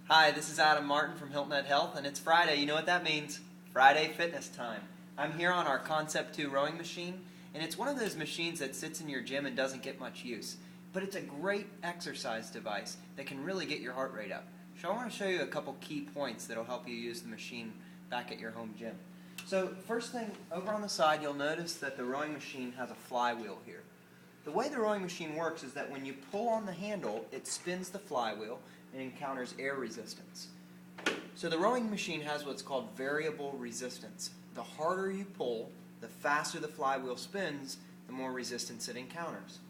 Hi, this is Adam Martin from Hilton Head Health, and it's Friday. You know what that means? Friday fitness time. I'm here on our Concept 2 rowing machine, and it's one of those machines that sits in your gym and doesn't get much use. But it's a great exercise device that can really get your heart rate up. So I want to show you a couple key points that will help you use the machine back at your home gym. So first thing, over on the side you'll notice that the rowing machine has a flywheel here. The way the rowing machine works is that when you pull on the handle, it spins the flywheel and encounters air resistance. So the rowing machine has what's called variable resistance. The harder you pull, the faster the flywheel spins, the more resistance it encounters.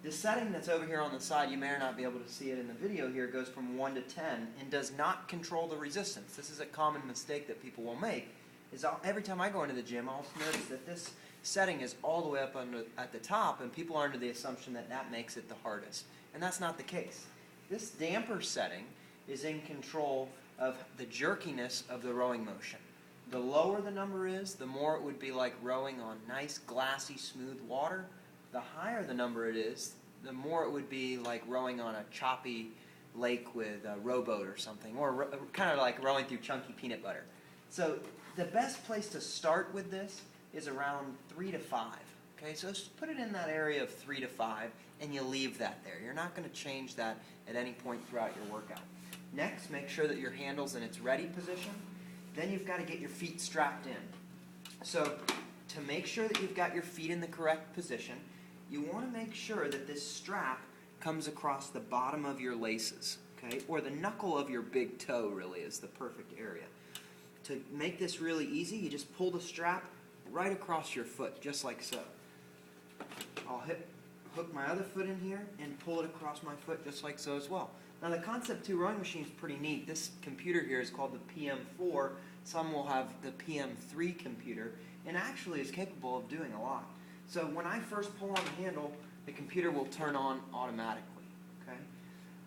The setting that's over here on the side, you may or not be able to see it in the video here, goes from 1 to 10 and does not control the resistance. This is a common mistake that people will make. Every time I go into the gym, I'll notice that this setting is all the way up at the top, and people are under the assumption that that makes it the hardest. And that's not the case. This damper setting is in control of the jerkiness of the rowing motion. The lower the number is, the more it would be like rowing on nice, glassy, smooth water. The higher the number it is, the more it would be like rowing on a choppy lake with a rowboat or something, or kind of like rowing through chunky peanut butter. So the best place to start with this is around 3 to 5. Okay, so just put it in that area of 3 to 5, and you leave that there. You're not going to change that at any point throughout your workout. Next, make sure that your handle's in its ready position. Then you've got to get your feet strapped in. So to make sure that you've got your feet in the correct position, you want to make sure that this strap comes across the bottom of your laces, okay? Or the knuckle of your big toe really is the perfect area. To make this really easy, you just pull the strap right across your foot, just like so. I'll hook my other foot in here and pull it across my foot just like so as well. Now the Concept 2 rowing machine is pretty neat. This computer here is called the PM4. Some will have the PM3 computer, and actually is capable of doing a lot. So when I first pull on the handle, the computer will turn on automatically. Okay?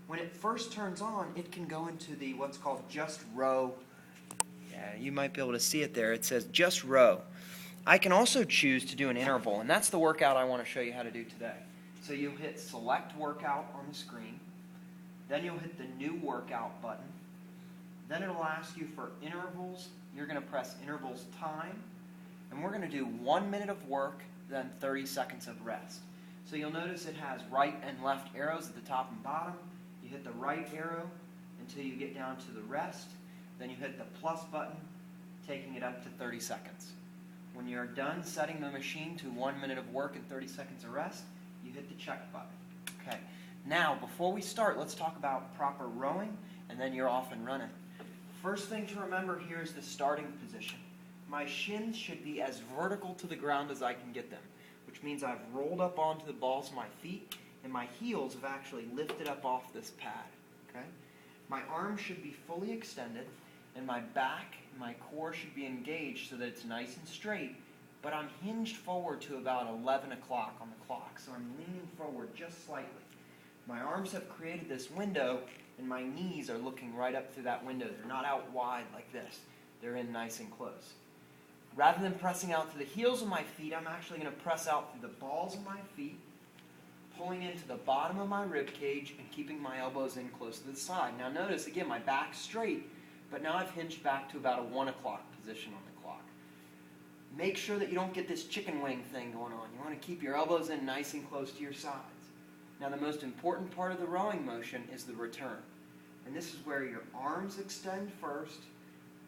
When it first turns on, it can go into the what's called just row. Yeah, you might be able to see it there. It says just row. I can also choose to do an interval, and that's the workout I want to show you how to do today. So you hit select workout on the screen, then you'll hit the new workout button, then it'll ask you for intervals. You're going to press intervals time, and we're going to do 1 minute of work, then 30 seconds of rest. So you'll notice it has right and left arrows at the top and bottom. You hit the right arrow until you get down to the rest, then you hit the plus button, taking it up to 30 seconds. When you're done setting the machine to 1 minute of work and 30 seconds of rest, you hit the check button. Okay. Now, before we start, let's talk about proper rowing, and then you're off and running. First thing to remember here is the starting position. My shins should be as vertical to the ground as I can get them, which means I've rolled up onto the balls of my feet, and my heels have actually lifted up off this pad. Okay? My arms should be fully extended, and my back and my core should be engaged so that it's nice and straight, but I'm hinged forward to about 11 o'clock on the clock, so I'm leaning forward just slightly. My arms have created this window, and my knees are looking right up through that window. They're not out wide like this. They're in nice and close. Rather than pressing out through the heels of my feet, I'm actually going to press out through the balls of my feet, pulling into the bottom of my rib cage and keeping my elbows in close to the side. Now notice, again, my back's straight, but now I've hinged back to about a 1 o'clock position on the clock. Make sure that you don't get this chicken wing thing going on. You want to keep your elbows in nice and close to your sides. Now the most important part of the rowing motion is the return. And this is where your arms extend first,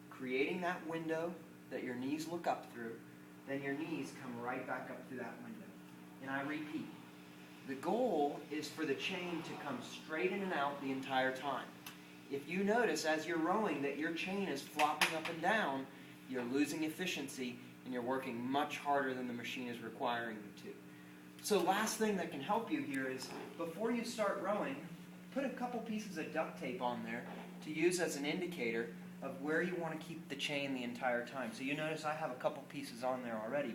creating that window that your knees look up through. Then your knees come right back up through that window. And I repeat. The goal is for the chain to come straight in and out the entire time. If you notice as you're rowing that your chain is flopping up and down, you're losing efficiency and you're working much harder than the machine is requiring you to. So last thing that can help you here is before you start rowing, put a couple pieces of duct tape on there to use as an indicator of where you want to keep the chain the entire time. So you notice I have a couple pieces on there already.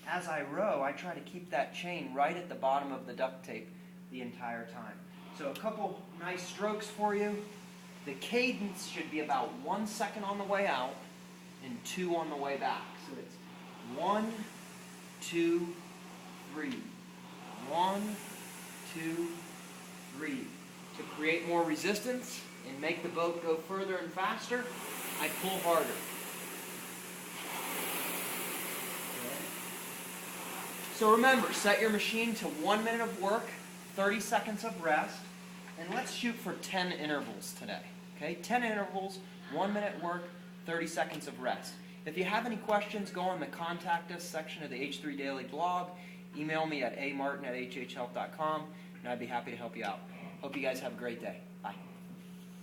As I row, I try to keep that chain right at the bottom of the duct tape the entire time. So a couple nice strokes for you. The cadence should be about 1 second on the way out and 2 on the way back. So it's 1, 2, 3. 1, 2, 3. To create more resistance and make the boat go further and faster, I pull harder. So remember, set your machine to 1 minute of work, 30 seconds of rest, and let's shoot for 10 intervals today. Okay, 10 intervals, 1 minute work, 30 seconds of rest. If you have any questions, go on the Contact Us section of the H3 Daily blog. Email me at amartin@hhhealth.com, and I'd be happy to help you out. Hope you guys have a great day.